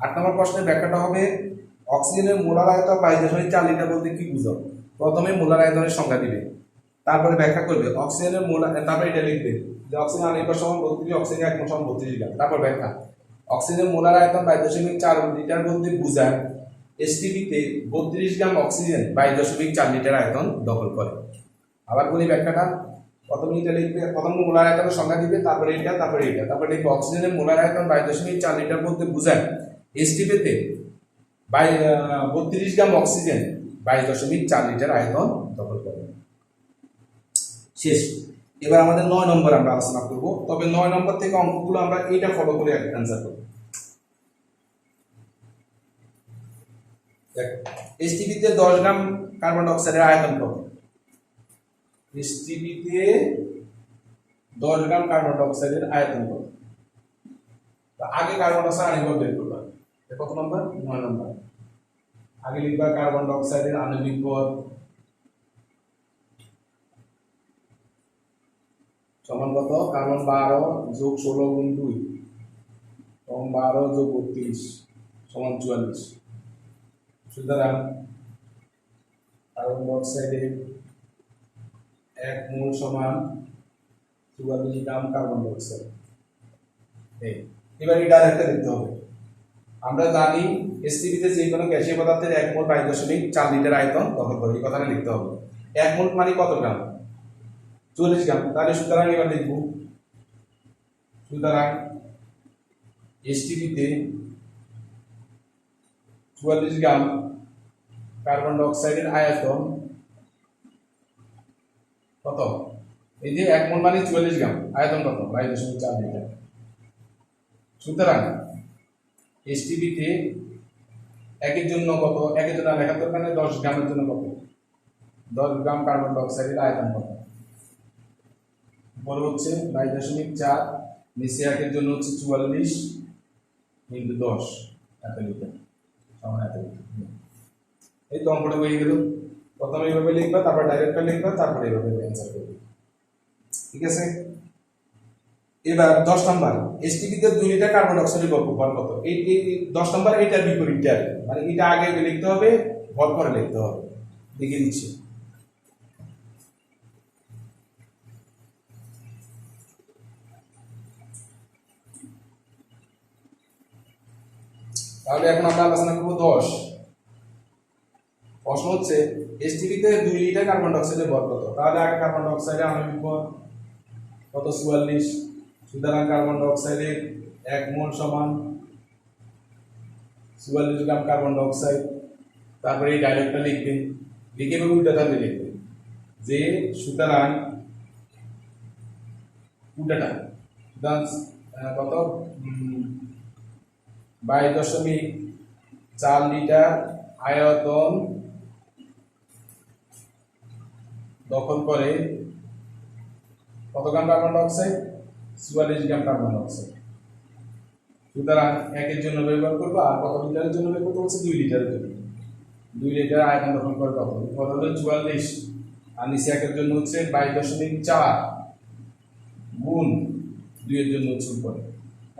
8 নম্বর প্রশ্নের ব্যাখ্যাটা হবে অক্সিজেনের মোলার আয়তন 22.4 লিটার বলতে কি বুঝো? প্রথমে মোলার আয়তনের সংজ্ঞা দিবে, তারপরে ব্যাখ্যা করবে অক্সিজেনের মোলার, তারপরে এটা লিখবে যে অক্সিজেন আণবিক ভর সমান 32, অক্সিজেন 1 মোল সমান 32 গ্রাম। তারপর ব্যাখ্যা। অক্সিজেনের মোলার আয়তন 22.4 লিটার বলতে বুঝায় এসটিপিতে 32 গ্রাম অক্সিজেন 22.4 লিটার আয়তন দখল করে। আবার বলি ব্যাখ্যাটা। প্রথমে এটা লিখবে, প্রথম মোলার আয়তনের সংজ্ঞা দিবে, তারপরে এটা, তারপরে এটা, তারপরে লিখবে অক্সিজেনের মোলার আয়তন 22.4 লিটার বলতে বুঝায় এসটিপিতে 32 গ্রাম অক্সিজেন 22.4 লিটার আয়তন দখল করে। শেষ। এবার আমাদের 9 নম্বর আমরা আলোচনা করব। তবে 9 নম্বর থেকে অঙ্কগুলো আমরা এইটা ফলো করে অ্যান্সার করব। এসটিপিতে 10 গ্রাম কার্বন ডাই অক্সাইডের আয়তন কত? এসটিপিতে 10 গ্রাম কার্বন ডাই অক্সাইডের আয়তন কত? আগে কার্বন ডাই অক্সাইড আণবিক বের করবা। কত নম্বর? 9 নম্বর। আগে লিখবা কার্বন ডাই অক্সাইডের আণবিক ভর সমান কত? কার্বন 12 যোগ 16 গুণ 2 সমান 12 যোগ 32 সমান 44। সুতরাং কার্বন ডাই অক্সাইডের 1 মোল সমান 44 গ্রাম কার্বন ডাই অক্সাইড। এবার এটা একটা লিখতে হবে। আমরা জানি এসটিপিতে যে কোনো গ্যাসীয় পদার্থের 1 মোল 22.4 লিটার আয়তন দখল করে। এই কথাটা লিখতে হবে। 1 মোল মানে কত গ্রাম? 40 গ্রাম। তাহলে সুতরাং এবার লিখব, সুতরাং এসটিপিতে 44 গ্রাম কার্বন ডাই অক্সাইডের আয়তন কত? এই যে 1 মোল মানে 44 গ্রাম, আয়তন কত? 22.4 লিটার। সুতরাং এসটিপিতে একের জন্য কত? একের জন্য লেখার দরকার নেই, 10 গ্রামের জন্য কত? 10 গ্রাম কার্বন ডাই অক্সাইডের আয়তন কত? বড় হচ্ছে 22.4, নিচে একের জন্য হচ্ছে 44 ইন্টু 10 এত লিটার সমান এত লিটার। এই তো অঙ্কটা হয়ে গেল। প্রথমে এইভাবে লিখবা, তারপর ডাইরেক্টটা লিখবা, তারপরে এইভাবে অ্যান্সার করবে। ঠিক আছে, এবার 10 নাম্বার, এসটিপিতে 2 লিটার কার্বন ডাই অক্সাইডের ভর কত? এই 10 নাম্বার এটার বিপরীতটা আর কি। মানে এটা আগে লিখতে হবে, ভর পরে লিখতে হবে। লিখে দিচ্ছি। তাহলে এখন আমরা আলোচনা করব 10। প্রশ্ন হচ্ছে এসটিপিতে 2 লিটার কার্বন ডাই অক্সাইডের ভর কত? তাহলে আগে কার্বন ডাই অক্সাইডের আণবিক ভর কত? 44। সুতরাং কার্বন ডাই অক্সাইডের 1 মোল সমান 44 গ্রাম কার্বন ডাই অক্সাইড। তারপরে এই ডাইরেক্টটা লিখবে, লিখে উল্টা ধাপে লিখবে যে সুতরাং উল্টাটা কত? 22.4 লিটার আয়তন দখল করে কত গ্রাম কার্বন ডাই অক্সাইড? 44 গ্রাম কার্বন ডাই অক্সাইড। সুতরাং একের জন্য ব্যবহার করবো, আর কত লিটারের জন্য ব্যবহার করতে হচ্ছে? 2 লিটারের জন্য। 2 লিটার আয়তন দখল করে কত? কত হলো 44, আর নিচে একের জন্য হচ্ছে 22.4 গুণ 2 এর জন্য হচ্ছে উপরে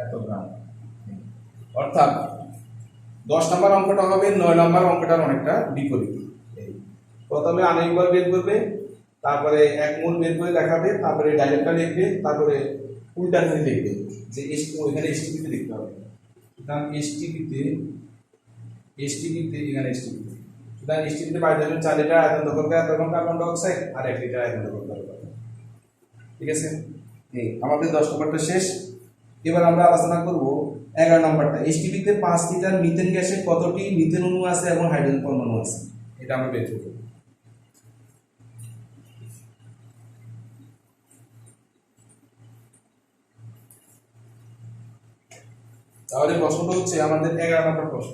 এত গ্রাম। অর্থাৎ 10 নম্বর অঙ্কটা হবে 9 নম্বর অঙ্কটার অনেকটা বিপরীত। প্রথমে আণবিক ভর বের করবে, তারপরে 1 মোল বের করে দেখাবে, তারপরে ডাইরেক্টটা লিখবে, তারপরে উল্টা করে লিখবে যে ওইখানে এসটিপিতে লিখতে হবে। সুতরাং এসটিপিতে এখানে এসটিপিতে সুতরাং এসটিপিতে 22.4 লিটার আয়তন দখল করে এত গ্রাম কার্বন ডাই অক্সাইড আর 1 লিটার আয়তন দখল করে। ঠিক আছে, এই আমাদের 10 নম্বরটা শেষ। এবার আমরা আলোচনা করব 11 নম্বরটা। এসটিপিতে 5 লিটার মিথেন গ্যাসে কতটি মিথেন অণু আছে এবং হাইড্রোজেন পরমাণু আছে? এটা আমরা বের করব। তাহলে প্রশ্নটা হচ্ছে আমাদের 11 নম্বর প্রশ্ন।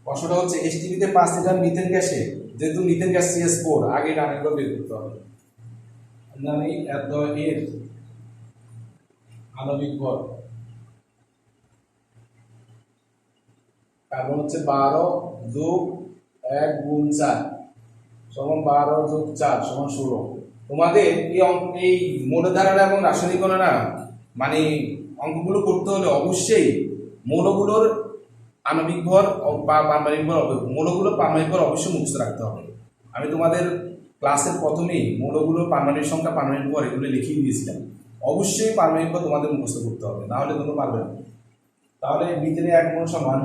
প্রশ্নটা হচ্ছে এসটিপিতে 5 লিটার মিথেন গ্যাসে, যেহেতু মিথেন গ্যাস CH4, আগে আণবিক বের করতে হবে। জানি এত এর আণবিক ভর কার্বন হচ্ছে 12 যোগ 1 গুণ 4 সমান 12 যোগ 4 সমান 16। তোমাদের এই মৌলের ধারণা এবং রাসায়নিক গণনা মানে অঙ্কগুলো করতে হলে অবশ্যই মৌলগুলোর আণবিক ভর বা পারমাণবিক ভর, মৌলগুলোর পারমাণবিক ভর অবশ্যই মুখস্থ রাখতে হবে। আমি তোমাদের ক্লাসের প্রথমেই মৌলগুলোর পারমাণবিক সংখ্যা, পারমাণবিক ভর এগুলো লিখিয়ে দিয়েছিলাম। অবশ্যই পারমাণবিক ভর তোমাদের মুখস্থ করতে হবে, না হলে তোমরা পারবে না। তাহলে মিথেনে 1 মোল সমান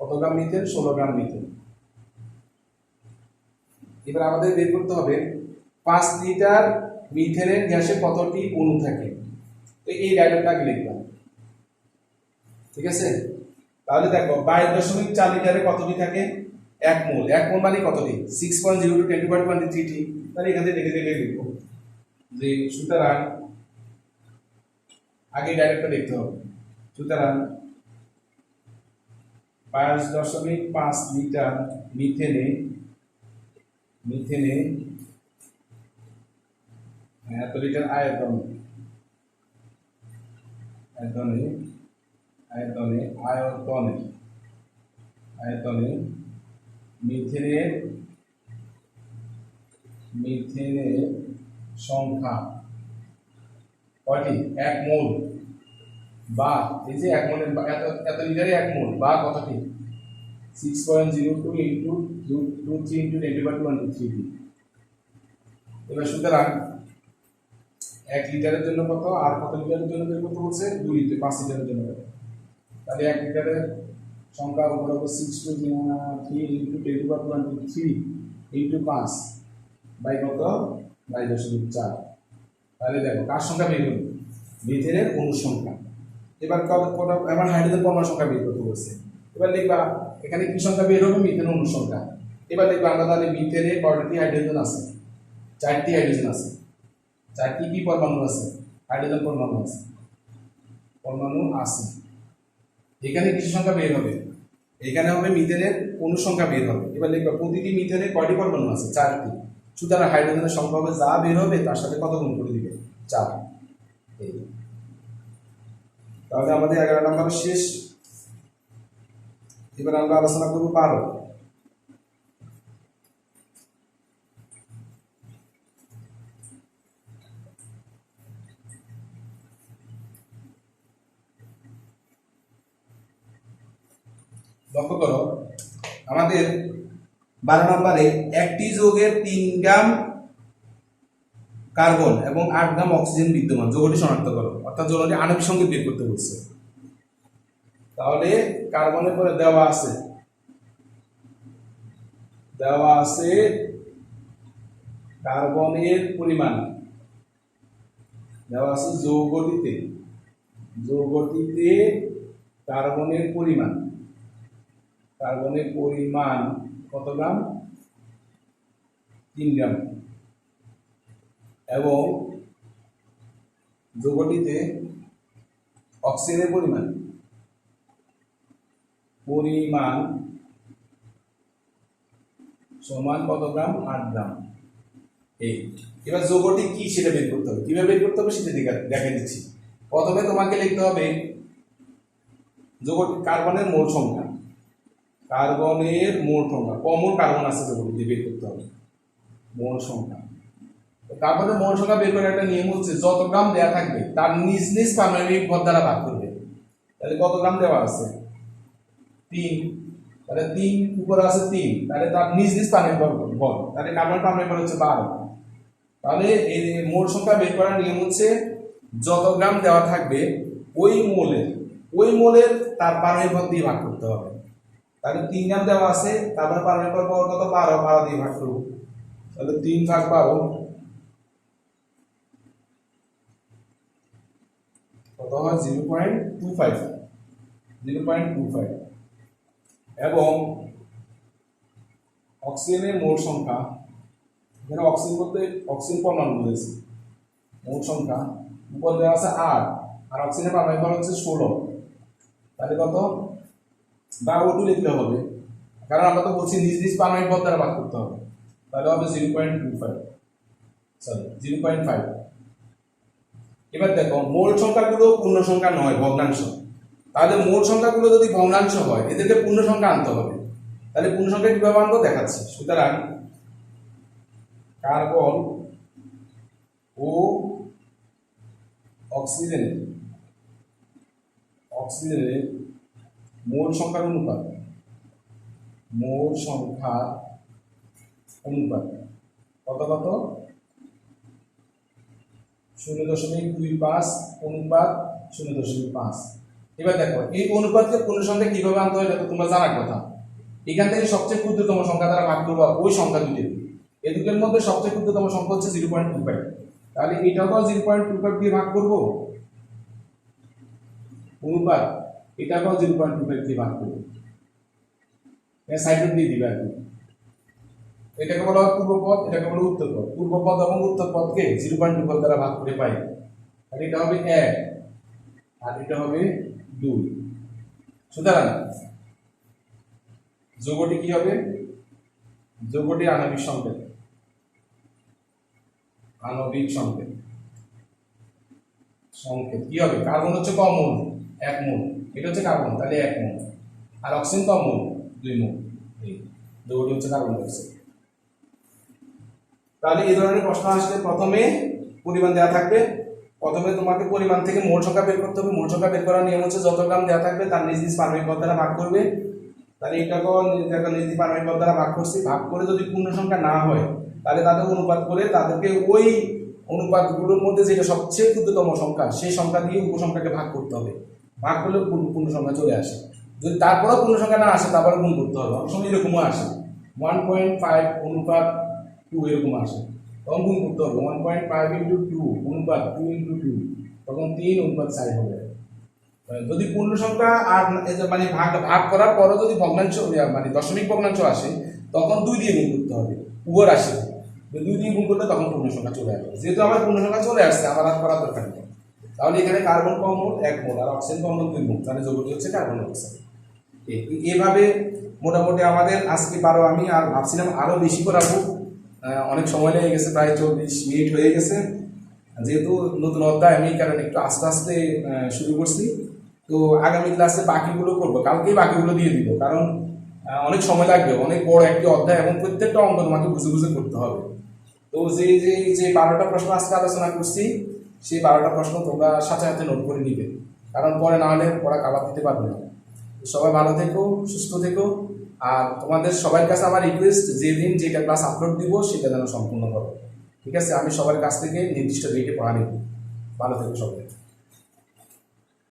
কত গ্রাম মিথেন? 16 গ্রাম মিথেন। এবার আমাদের বের করতে হবে 5 লিটার মিথেনের গ্যাসে কতটি অণু থাকে। তো এই ডায়গ্রামটাকে লিখলাম। ঠিক আছে, তাহলে দেখো 22.4 লিটারে কতটি থাকে? 1 মোল। 1 মোল মানে কতটি? 6.02 × 10⁻23 টি। তাহলে এখানে লিখে লিখব যে সুতরাং আগে ডাইরেক্টটা লিখতে হবে। সুতরাং 22.5 লিটার মিথেনে এত লিটার আয়তনে মিথেনের সংখ্যা কয়টি? 1 মোল, বা এই যে 1 মোলের এত লিটারে 1 মোল বা কতটি? 6.02 × 23 × 10⁻23 টি। এবার সুতরাং 1 লিটারের জন্য কত, আর কত লিটারের জন্য বের করতে বলছে? 2 লিটার। 5 লিটারের জন্য। তাহলে 1 লিটারের সংখ্যা উপর হবে 6.3 × 10⁻23 × 5 বাই কত? 22.4। তাহলে দেখো কার সংখ্যা বের হলো? মিথেনের অণুর সংখ্যা। এবার আমার হাইড্রোজেন পরমাণুর সংখ্যা বের করতে বলছে। এবার লিখবা এখানে কি সংখ্যা বের হবে? মিথেন অণুর সংখ্যা। এবার লিখবা আমরা তাহলে মিথেনে কয়টি হাইড্রোজেন আছে? 4টি হাইড্রোজেন আছে। 4টি কি পরমাণু আছে? হাইড্রোজেন পরমাণু আছে। এখানে কিসের সংখ্যা বের হবে? এখানে হবে মিথেনের অণু সংখ্যা বের হবে। এবার লিখবা প্রতিটি মিথেনে কয়টি পরমাণু আছে? 4টি। সুতরাং হাইড্রোজেনের সংখ্যা হবে যা বের হবে তার সাথে কত গুণ করে দিবে? 4। তাহলে আমাদের 11 নম্বর শেষ। এবার আমরা আলোচনা করব 12। লক্ষ্য করো আমাদের 12 নম্বরে একটি যৌগের 3 গ্রাম কার্বন এবং 8 গ্রাম অক্সিজেন বিদ্যমান, যৌগটি শনাক্ত করো। অর্থাৎ যৌগটি আণবিক সংকেত বের করতে বলছে। তাহলে কার্বনের পরে দেওয়া আছে কার্বনের পরিমাণ, দেওয়া আছে যৌগটিতে কার্বনের পরিমাণ কত গ্রাম? 3 গ্রাম। এবং যৌগটিতে অক্সিজেনের পরিমাণ সমান কত গ্রাম? 8 গ্রাম। এবার যৌগটি কি সেটা বের করতে হবে। কিভাবে বের করতে হবে সেটা দেখে দিচ্ছি। প্রথমে তোমাকে লিখতে হবে যৌগটি কার্বনের মোল সংখ্যা, কমন কার্বন আছে যৌগটিতে বের করতে হবে মোল সংখ্যা। কার্বনের মোল সংখ্যা বের করার একটা নিয়ম হচ্ছে যত গ্রাম দেয়া থাকবে তার নিজ নিজ পারমাণবিক ভর দ্বারা ভাগ করবে। তাহলে কত গ্রাম দেওয়া আছে? 3। তাহলে 3 উপরে আছে 3, তাহলে তার নিজ নিজ পারমাণবিক ভর, তাহলে কার্বনের পারমাণবিক ভর হচ্ছে 12। তাহলে এই মোল সংখ্যা বের করার নিয়ম হচ্ছে যত গ্রাম দেওয়া থাকবে ওই মোলের তার পারমাণবিক ভর দিয়ে ভাগ করতে হবে। তাহলে 3 গ্রাম দেওয়া আছে, তারপরে পারমাণবিক ভর কত? 12 দিয়ে ভাগ করব। তাহলে 3 ভাগ 12 কত হয়? 0.25। এবং অক্সিজেনের মোল সংখ্যা, এখানে অক্সিজেন পরমাণু রয়েছে, মোল সংখ্যা উপর দেওয়া আছে 8 আর অক্সিজেনের পারমাণবিক ভর হচ্ছে 16। তাহলে কত? বা O2 লিখলে হবে, কারণ আমরা তো বলছি নিজ নিজ পারমাণবিক ভর দ্বারা ভাগ করতে হবে। তাহলে হবে 0.5। এবার দেখো মোল সংখ্যাগুলো পূর্ণ সংখ্যা নয়, ভগ্নাংশ। তাহলে মোল সংখ্যাগুলো যদি ভগ্নাংশ হয় এদেরকে পূর্ণ সংখ্যা আনতে হবে। তাহলে পূর্ণ সংখ্যা কিভাবে আনবো দেখাচ্ছি। সুতরাং কার্বন ও অক্সিজেনের মোল সংখ্যার অনুপাত কত 0.25 অনুপাত 0.5। এবার দেখো এই অনুপাতকে পূর্ণ সংখ্যা কিভাবে আনতে হয় দেখো তোমরা জানার কথা। এখান থেকে সবচেয়ে ক্ষুদ্রতম সংখ্যা দ্বারা ভাগ করবো ওই সংখ্যা দুটি। এই দুটোর মধ্যে সবচেয়ে ক্ষুদ্রতম সংখ্যা হচ্ছে 0.25। তাহলে এটাও 0.25 দিয়ে ভাগ করবো অনুপাত, এটাকেও 0.25 দিয়ে ভাগ করবো, সাইড দিয়ে দিবে আর কি। এটাকে বলা হয় পূর্বপদ, এটাকে বলা উত্তর পদ। পূর্বপদ এবং উত্তর পদকে 0.25 দ্বারা ভাগ করে পাই। আর এটা হবে 1 আর এটা হবে 2। সুতরাং যৌগটি কি হবে? যৌগটি আণবিক সংকেত কি হবে? কার্বন হচ্ছে কম মোল, 1 মোল। এটা হচ্ছে কার্বন, তাহলে 1 মোল। আর অক্সিজেন কম মোল, 2 মোল। এই যৌগটি হচ্ছে কার্বন ডাইঅক্সাইড। তাহলে এই ধরনের প্রশ্ন আসলে প্রথমে পরিমাণ দেওয়া থাকবে, প্রথমে তোমাকে পরিমাণ থেকে মোল সংখ্যা বের করতে হবে। মোল সংখ্যা বের করার নিয়ম হচ্ছে যত গ্রাম দেওয়া থাকবে তার নিজ নিজ পারমাণবিক ভর দ্বারা ভাগ করবে। তাহলে এটাকেও নিজ নিজ পারমাণবিক ভর দ্বারা ভাগ করছি। ভাগ করে যদি পূর্ণ সংখ্যা না হয় তাহলে তাদের অনুপাত করে তাদেরকে ওই অনুপাতগুলোর মধ্যে যেটা সবচেয়ে ক্ষুদ্রতম সংখ্যা সেই সংখ্যা দিয়ে উপসংখ্যাকে ভাগ করতে হবে। ভাগ করলে পূর্ণ সংখ্যা চলে আসে। যদি তারপরেও পূর্ণ সংখ্যা না আসে তারপরে গুণ করতে হবে। অনেক সময় এরকমও আসে 1.5 অনুপাত 2 এরকম আসে, তখন গুণ করতে হবে 1.5 × 2 অনুপাত 2 × 2, তখন 3 অনুপাত 4 হবে। যদি পূর্ণ সংখ্যা আর মানে ভাগ করার পরও যদি ভগ্নাংশ মানে দশমিক ভগ্নাংশ আসে তখন 2 দিয়ে গুণ করতে হবে। উপর আসে 2 দিয়ে গুণ করলে তখন পূর্ণ সংখ্যা চলে আসবে। যেহেতু আমার পূর্ণ সংখ্যা চলে আসছে আমার আর করার দরকার নেই। তাহলে এখানে কার্বন কম মোল 1 মোল আর অক্সিজেন কম মোল 2 মোল, তাহলে যৌগটি হচ্ছে কার্বন ডাইঅক্সাইড। এভাবে মোটামুটি আমাদের আজকে আমি আর ভাবছিলাম আরো বেশি করাবো, অনেক সময় লেগে গেছে, প্রায় 40 মিনিট হয়ে গেছে। যেহেতু নতুন অধ্যায় আমি এই কারণে একটু আস্তে আস্তে শুরু করছি। তো আগামী ক্লাসে বাকিগুলো করবো, কালকেই বাকিগুলো দিয়ে দিব, কারণ অনেক সময় লাগবে, অনেক বড় একটি অধ্যায় এবং প্রত্যেকটা অঙ্ক তোমাকে বুঝে বুঝে করতে হবে। তো যে 12টা প্রশ্ন আজকে আলোচনা করছি, সেই 12টা প্রশ্ন তোমরা সাথে সাথে নোট করে নিবে, কারণ পরে না হলে পড়া কাবার দিতে পারবে না। সবাই ভালো থেকো, সুস্থ থেকো। আর তোমাদের সবার কাছে আমার রিকোয়েস্ট, যেদিন যেটা ক্লাস আপলোড দিব সেটা যেন সম্পূর্ণ করো, ঠিক আছে? আমি সবার কাছ থেকে নির্দিষ্ট ডেটে পড়া নিব। ভালো থেকো সবাই।